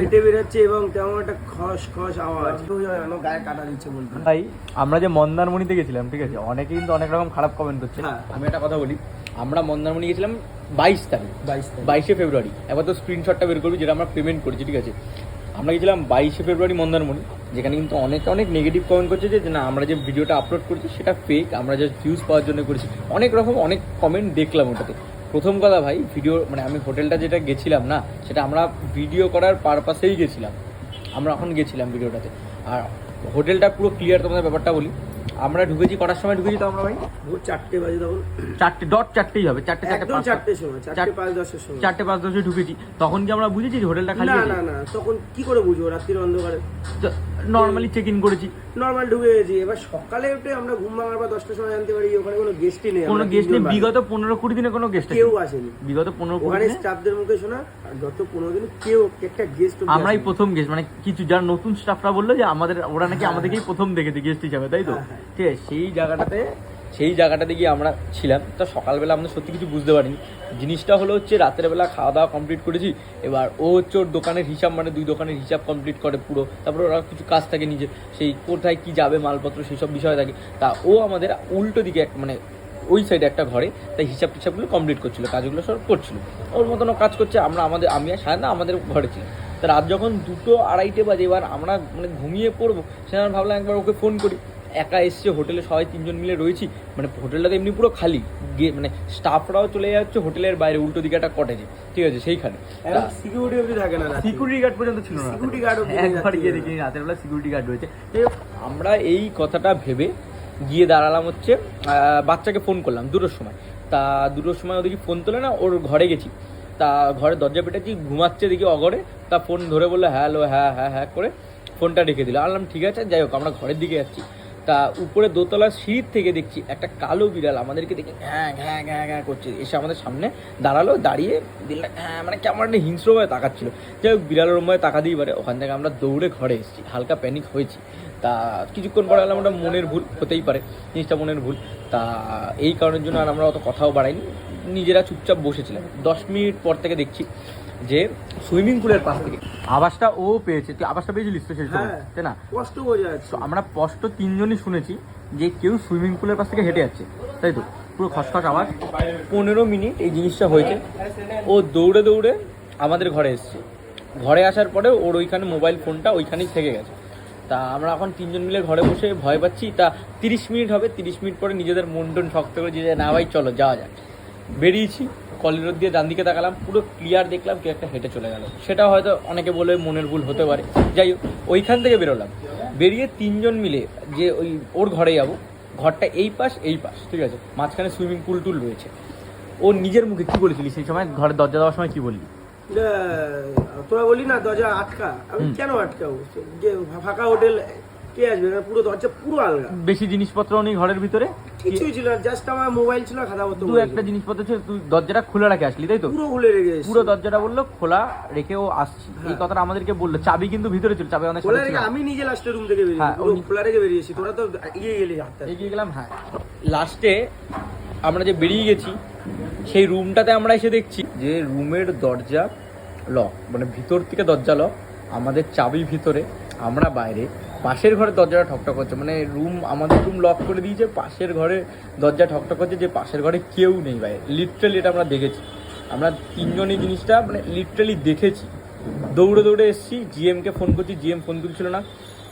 হেঁটে বেরোচ্ছে এবং তেমন একটা খস খস আওয়াজ, গায়ে কাটা দিচ্ছে বলতে। ভাই আমরা যে মন্দারমণিতে গেছিলাম, ঠিক আছে, অনেকে কিন্তু অনেক রকম খারাপ কমেন্ট করছে। আমি একটা কথা বলি, আমরা মন্দারমণি গেছিলাম 22 তারিখ, 22শে ফেব্রুয়ারি। এবার তো স্ক্রিনশটটা বের করবি যেটা আমরা পেমেন্ট করেছি, ঠিক আছে। আমরা গেছিলাম 22শে ফেব্রুয়ারি মন্দারমণি, যেখানে কিন্তু অনেক নেগেটিভ কমেন্ট করছে যে না আমরা যে ভিডিওটা আপলোড করছি সেটা ফেক, আমরা জাস্ট ভিউজ পাওয়ার জন্য করেছি। অনেক রকম অনেক কমেন্ট দেখলাম ওটাতে। প্রথম কথা ভাই, ভিডিও মানে আমি হোটেলটা যেটা গেছিলাম না, সেটা আমরা ভিডিও করার পারপাসেই গেছিলাম। আমরা এখন গেছিলাম ভিডিওটাতে। আর হোটেলটা পুরো ক্লিয়ার, তোমাদের ব্যাপারটা বলি। আমরা ঢুকেছি কটার সময় ঢুকেছি তো আমরা ভাই? ভোর 4টে বাজে, তখন 4টে ডট 4টেই হবে, 4টে 4টের সময়, 4:05-10 সময়, 4:05-10 ঢুকেছি। তখন কি আমরা বুঝেছি যে হোটেলটা খালি আছে? না, তখন কি করে বুঝবো? রাত্রির অন্ধকারে নর্মালি চেক ইন করেছি, নর্মাল ঢুকে গেছি। এবার সকালে উঠে আমরা ঘুম ভাঙার পর 10টার সময় জানতে পারি ওখানে কোনো গেস্টই নেই। কোনো গেস্ট নেই, বিগত 15-20 দিনে কোনো গেস্ট কেউ আসেনি। বিগত 15-20 দিনে দিনে স্টাফদের মুখে শোনা, আর গত 15 দিন কেউ একটা গেস্ট, আমরাই প্রথম গেস্ট। মানে কিছু যারা নতুন স্টাফরা বললো যে আমাদের ওরা নাকি আমাদেরকেই প্রথম দেখেছে গেস্ট হিসাবে, তাই তো? ঠিক আছে, সেই জায়গাটাতে গিয়ে আমরা ছিলাম। তো সকালবেলা আমরা সত্যি কিছু বুঝতে পারিনি। জিনিসটা হলো হচ্ছে রাতের বেলা খাওয়া দাওয়া কমপ্লিট করেছি। এবার ও হচ্ছে ওর দোকানের হিসাব, মানে 2 দোকানের হিসাব কমপ্লিট করে পুরো। তারপরে ওরা কিছু কাজ থাকে নিজে, সেই কোথায় কি যাবে মালপত্র সেই সব বিষয় থাকে। তা ও আমাদের উল্টো দিকে মানে ওই সাইডে একটা ঘরে, তাই হিসাবগুলো কমপ্লিট করছিল, কাজগুলো সব করছিল। ওর মতনও কাজ করছে, আমি আর সায়ন আমাদের ঘরে ছিলাম। তা রাত যখন 2-2:30 বাজে, এবার আমরা মানে ঘুমিয়ে পড়বো, সে আমরা ভাবলাম একবার ওকে ফোন করি। একা এসছে হোটেলে, সবাই 3জন মিলে রয়েছি। মানে হোটেলটা এমনি পুরো খালি, মানে স্টাফরাও চলে যাচ্ছে হোটেলের বাইরে, উল্টো দিকে একটা কটেজে, ঠিক আছে, সেইখানে সিকিউরিটি থাকে না, সিকিউরিটি গার্ড পর্যন্ত ছিল না। সিকিউরিটি গার্ড একবার গিয়ে দেখি রাতের বেলা সিকিউরিটি গার্ড রয়েছে। আমরা এই কথাটা ভেবে গিয়ে দাঁড়ালাম হচ্ছে, বাচ্চাকে ফোন করলাম 2টোর সময়। তা 2টোর সময় ওদিকে ফোন তোলে না, ওর ঘরে গেছি। তা ঘরে দরজা পেটেছি, ঘুমাচ্ছে দেখি অগরে। তা ফোন ধরে বললো হ্যালো, হ্যাঁ করে ফোনটা রেখে দিল। আনলাম ঠিক আছে, যাই হোক আমরা ঘরের দিকে যাচ্ছি। তা উপরে দোতলার সিঁড়ির থেকে দেখছি একটা কালো বিড়াল আমাদেরকে দেখে ঘ্যাঁ করছে, এসে আমাদের সামনে দাঁড়ালো। দাঁড়িয়ে মানে কেমন একটা হিংস্রভাবে তাকাচ্ছিল। যাই হোক বিড়ালের রুমে তাকাতেই পারে। ওখান থেকে আমরা দৌড়ে ঘরে এসেছি, হালকা প্যানিক হয়েছি। তা কিছুক্ষণ পরে আলাম, ওটা মনের ভুল, হতেই পারে জিনিসটা মনের ভুল। তা এই কারণের জন্য আর আমরা অত কথাও বাড়াইনি, নিজেরা চুপচাপ বসেছিলাম। 10 মিনিট পর থেকে দেখছি যে সুইমিং পুলের পাশ থেকে আওয়াজটা ও পেয়েছে। তুই আওয়াজটা পেয়েছিলিস তো সেই সময়, তাই না? কষ্ট বোঝা যাচ্ছে। তো আমরা স্পষ্ট 3জনই শুনেছি যে কেউ সুইমিং পুলের পাশ থেকে হেঁটে যাচ্ছে, তাই তো? পুরো খসখস আওয়াজ। 15 মিনিট এই জিনিসটা হয়েছে। ও দৌড়ে আমাদের ঘরে এসছে। ঘরে আসার পরে ওর ওইখানে মোবাইল ফোনটা ওইখানেই থেকে গেছে। তা আমরা এখন 3জন মিলে ঘরে বসে ভয় পাচ্ছি। তা 30 মিনিট হবে, 30 মিনিট পরে নিজেদের মন টন শক্ত করে যে না ভাই চলো যাওয়া যাক। বেরিয়েছি, কলিডোর দিয়ে ডান দিকে তাকালাম, পুরো ক্লিয়ার দেখলাম কেউ একটা হেঁটে চলে গেল। সেটা হয়তো অনেকে বলে মনের ভুল হতে পারে। যাই হোক ওইখান থেকে বেরোলাম, বেরিয়ে 3জন মিলে যে ওই ওর ঘরে যাবো। ঘরটা এই পাশ, ঠিক আছে, মাঝখানে সুইমিং পুল টুল রয়েছে। ও নিজের মুখে কি বলেছিলি সেই সময়? ঘরের দরজা দেওয়ার সময় কি বললি? তোরা বলি না দরজা আটকা, আমি কেন আটকাবো? যে ফাঁকা হোটেল, কে আসবে? পুরো দরজা পুরো আলগা, বেশি জিনিসপত্র নেই ঘরের ভিতরে, কিছুই ছিল না, জাস্ট আমার মোবাইল ছিল, খাতাপত্র, 2-1টা জিনিসপত্র ছিল। তুই দরজাটা খোলা রেখে আসলি, তাই তো? পুরো খুলে রেখে, পুরো দরজাটা বললো খোলা রেখে ও আসছি, এই কথাটা আমাদেরকে বললো। চাবি কিন্তু ভিতরে ছিল, চাবি অনেক সাথে ছিল। আমি নিজে লাস্টের রুম থেকে বেরিয়েছি, খোলা রেখে বেরিয়েছি। তোরা তো এগিয়ে গেলাম। হ্যাঁ, লাস্টে আমরা যে বেরিয়ে গেছি সেই রুমটাতে আমরা এসে দেখছি যে রুমের দরজা লক, মানে ভিতর থেকে দরজা লক, আমাদের চাবি ভিতরে, আমরা বাইরে। পাশের ঘরের দরজাটা ঠকঠক করছে, মানে আমাদের রুম লক করে দিয়েছে, পাশের ঘরে দরজা ঠকঠক করছে, যে পাশের ঘরে কেউ নেই বাইরে। লিটারালি এটা আমরা দেখেছি, আমরা 3জনই জিনিসটা মানে লিটারালি দেখেছি। দৌড়ে এসেছি, জিএমকে ফোন করছি, জিএম ফোন তুলছিল না।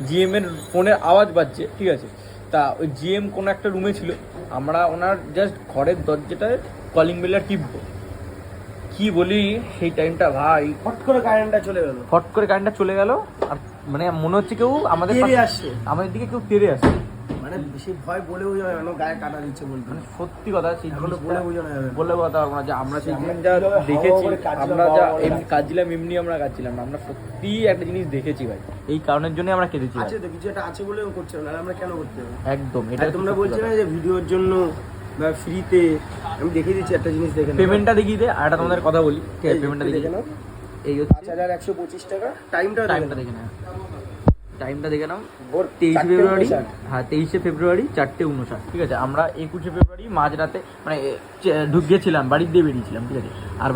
জিএমের ফোনের আওয়াজ বাজছে, ঠিক আছে। তা ওই জিএম কোনো একটা রুমে ছিল, আমরা ওনার জাস্ট ঘরের দরজাটায় কলিং বেলটা টিপবো, কি বলি সেই টাইমটা ভাই ফট করে কারেন্টটা চলে গেল। আর মানে মনে হচ্ছে কেউ আমাদের দিকে কেউ তেড়ে আসছে, মানে বেশি ভয় বলে বোঝানো যাবে না, গায়ে কাটা দিচ্ছে বলতে। মানে সত্যি কথা, সেই বলে বোঝানো যাবে না, বলে কথা না যে আমরা সেই দিন যা দেখেছি, আমরা যা এমনি কাজছিলাম, এমনি আমরা কাজছিলাম না, আমরা সত্যি একটা জিনিস দেখেছি ভাই। এই কারণের জন্য আমরা কেঁদেছি। আছে তো কিছু একটা আছে বলেও করছে না, আমরা কেন করতে হবে? একদম, এটা তোমরা বলছো না যে ভিডিওর জন্য বা ফ্রিতে, আমি দেখিয়ে দিচ্ছি একটা জিনিস, দেখে পেমেন্টটা দেখিয়ে দে। আর একটা তোমাদের কথা বলি, ঠিক আছে, পেমেন্টটা দেখে নাও। এই 5125 টাকা। টাইমটা দেখে নাও, টাইমটা দেখে নাও। 23 ফেব্রুয়ারি, হ্যাঁ 23 ফেব্রুয়ারি 4:59, ঠিক আছে। আমরা 21 ফেব্রুয়ারি মাঝরাতে মানে গেছিলাম, বাড়ির দিয়ে বেরিয়েছিলাম, ঠিক আছে। আর